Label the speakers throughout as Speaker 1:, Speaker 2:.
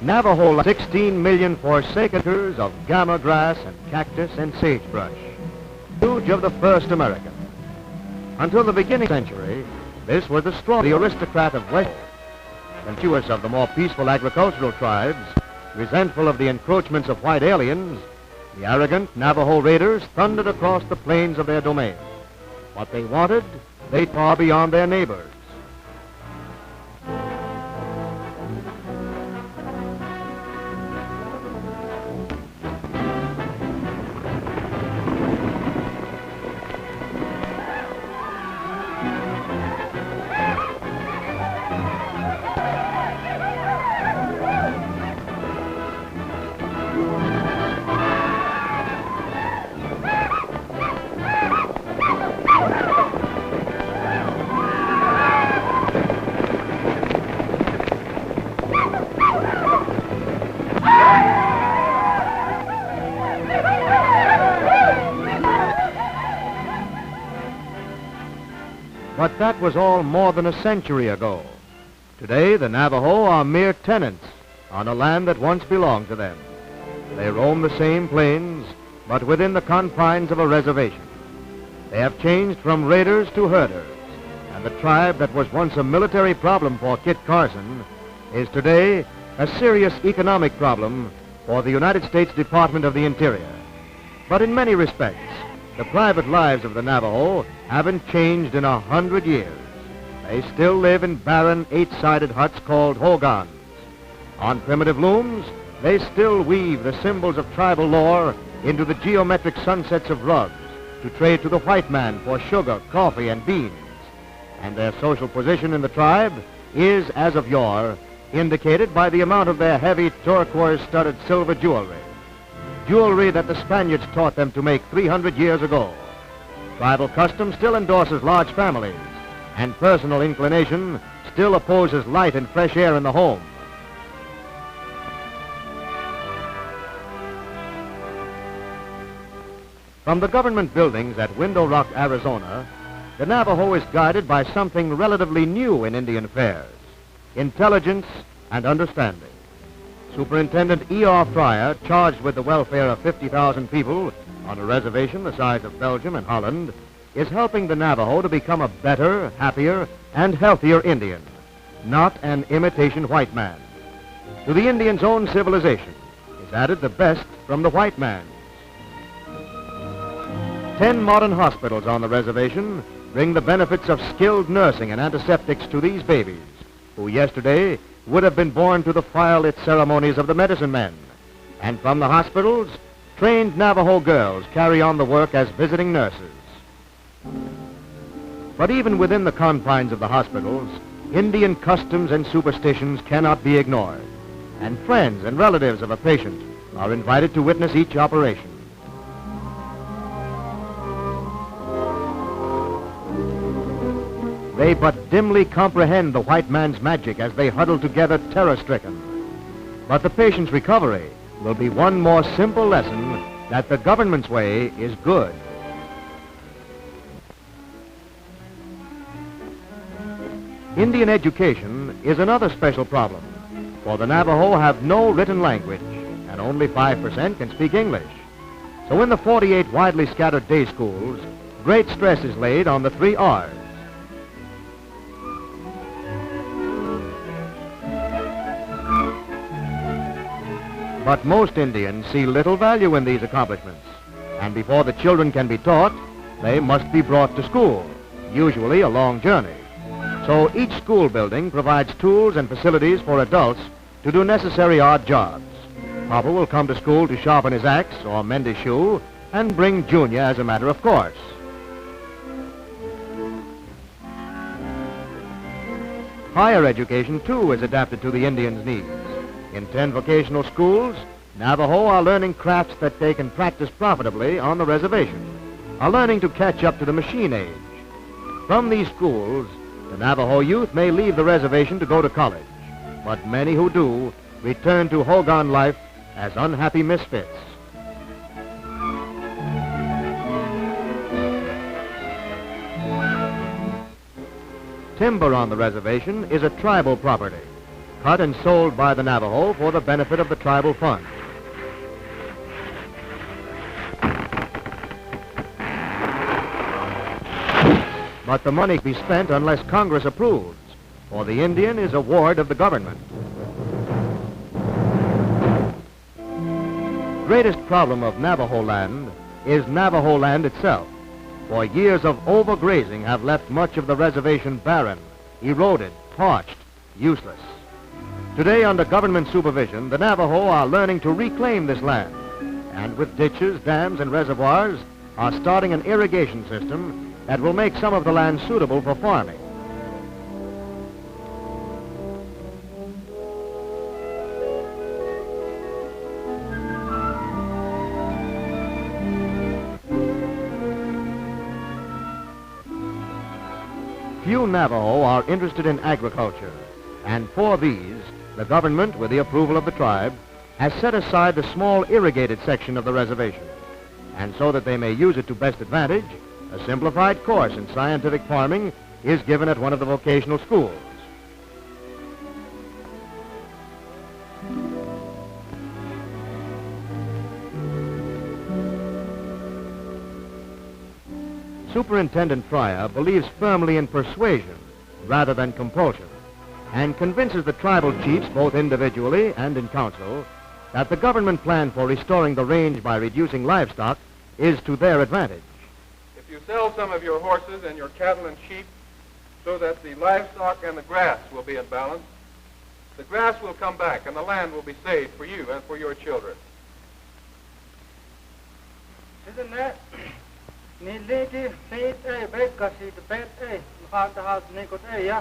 Speaker 1: Navajo 16 million forsaken acres of gama grass and cactus and sagebrush. Huge of the first American. Until the beginning of the century, this was the strong, the aristocrat of West, contemptuous of the more peaceful agricultural tribes, resentful of the encroachments of white aliens. The arrogant Navajo raiders thundered across the plains of their domain. What they wanted, they far beyond their neighbors. But that was all more than a century ago. Today, the Navajo are mere tenants on a land that once belonged to them. They roam the same plains, but within the confines of a reservation. They have changed from raiders to herders, and the tribe that was once a military problem for Kit Carson is today a serious economic problem for the United States Department of the Interior. But in many respects, the private lives of the Navajo haven't changed in 100 years. They still live in barren, eight-sided huts called hogans. On primitive looms, they still weave the symbols of tribal lore into the geometric sunsets of rugs to trade to the white man for sugar, coffee, and beans. And their social position in the tribe is, as of yore, indicated by the amount of their heavy turquoise-studded silver jewelry. Jewelry that the Spaniards taught them to make 300 years ago. Tribal custom still endorses large families, and personal inclination still opposes light and fresh air in the home. From the government buildings at Window Rock, Arizona, the Navajo is guided by something relatively new in Indian affairs: intelligence and understanding. Superintendent E.R. Fryer, charged with the welfare of 50,000 people on a reservation the size of Belgium and Holland, is helping the Navajo to become a better, happier, and healthier Indian, not an imitation white man. To the Indian's own civilization is added the best from the white man's. 10 modern hospitals on the reservation bring the benefits of skilled nursing and antiseptics to these babies, who yesterday would have been born to the fire-lit ceremonies of the medicine men. And from the hospitals, trained Navajo girls carry on the work as visiting nurses. But even within the confines of the hospitals, Indian customs and superstitions cannot be ignored, and friends and relatives of a patient are invited to witness each operation. They but dimly comprehend the white man's magic as they huddle together terror-stricken. But the patient's recovery will be one more simple lesson that the government's way is good. Indian education is another special problem, for the Navajo have no written language, and only 5% can speak English. So in the 48 widely scattered day schools, great stress is laid on the 3 R's. But most Indians see little value in these accomplishments, and before the children can be taught, they must be brought to school, usually a long journey. So each school building provides tools and facilities for adults to do necessary odd jobs. Papa will come to school to sharpen his axe or mend his shoe, and bring Junior as a matter of course. Higher education, too, is adapted to the Indians' needs. In 10 vocational schools, Navajo are learning crafts that they can practice profitably on the reservation, are learning to catch up to the machine age. From these schools, the Navajo youth may leave the reservation to go to college, but many who do return to Hogan life as unhappy misfits. Timber on the reservation is a tribal property. cut and sold by the Navajo for the benefit of the tribal fund. But the money be spent unless Congress approves, for the Indian is a ward of the government. Greatest problem of Navajo land is Navajo land itself, for years of overgrazing have left much of the reservation barren, eroded, parched, useless. Today, under government supervision, the Navajo are learning to reclaim this land, and with ditches, dams, and reservoirs, are starting an irrigation system that will make some of the land suitable for farming. Few Navajo are interested in agriculture, and for these, the government, with the approval of the tribe, has set aside the small irrigated section of the reservation. And so that they may use it to best advantage, a simplified course in scientific farming is given at one of the vocational schools. Superintendent Fryer believes firmly in persuasion rather than compulsion, and convinces the tribal chiefs, both individually and in council, that the government plan for restoring the range by reducing livestock is to their advantage.
Speaker 2: If you sell some of your horses and your cattle and sheep so that the livestock and the grass will be in balance, the grass will come back and the land will be saved for you and for your children.
Speaker 3: Isn't that?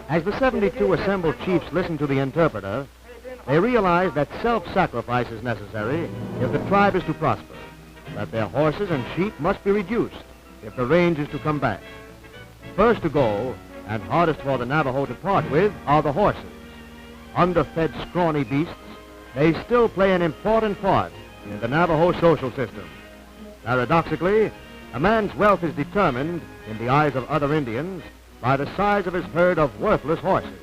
Speaker 1: As the 72 assembled chiefs listen to the interpreter, they realize that self-sacrifice is necessary if the tribe is to prosper, that their horses and sheep must be reduced if the range is to come back. First to go, and hardest for the Navajo to part with, are the horses. Underfed, scrawny beasts, they still play an important part in the Navajo social system. Paradoxically, a man's wealth is determined, in the eyes of other Indians, by the size of his herd of worthless horses.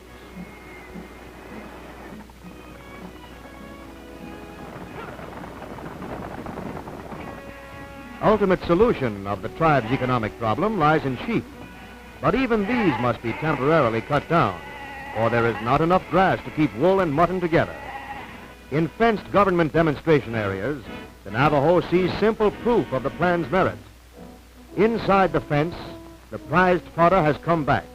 Speaker 1: Ultimate solution of the tribe's economic problem lies in sheep, but even these must be temporarily cut down, or there is not enough grass to keep wool and mutton together. In fenced government demonstration areas, the Navajo sees simple proof of the plan's merit. Inside the fence, the prized fodder has come back,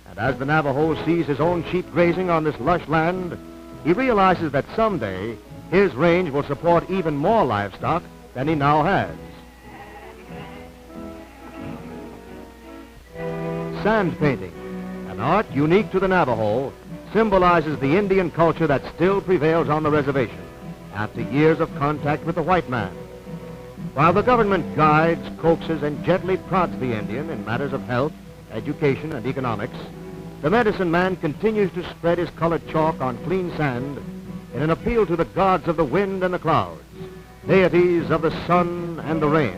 Speaker 1: and as the Navajo sees his own sheep grazing on this lush land, he realizes that someday his range will support even more livestock than he now has. Sand painting, an art unique to the Navajo, symbolizes the Indian culture that still prevails on the reservation after years of contact with the white man. While the government guides, coaxes, and gently prods the Indian in matters of health, education, and economics, the medicine man continues to spread his colored chalk on clean sand in an appeal to the gods of the wind and the clouds, deities of the sun and the rain.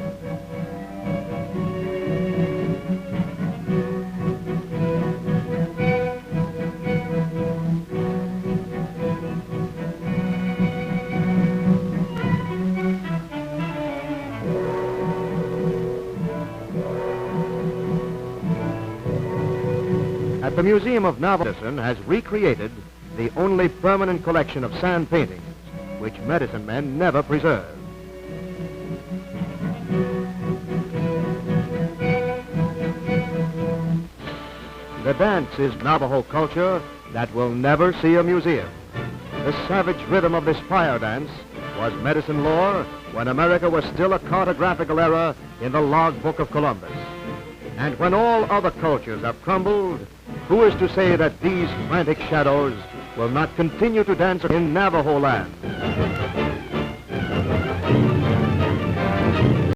Speaker 1: The Museum of Navajo Medicine has recreated the only permanent collection of sand paintings, which medicine men never preserve. The dance is Navajo culture that will never see a museum. The savage rhythm of this fire dance was medicine lore when America was still a cartographical era in the logbook of Columbus. And when all other cultures have crumbled, who is to say that these frantic shadows will not continue to dance in Navajo land?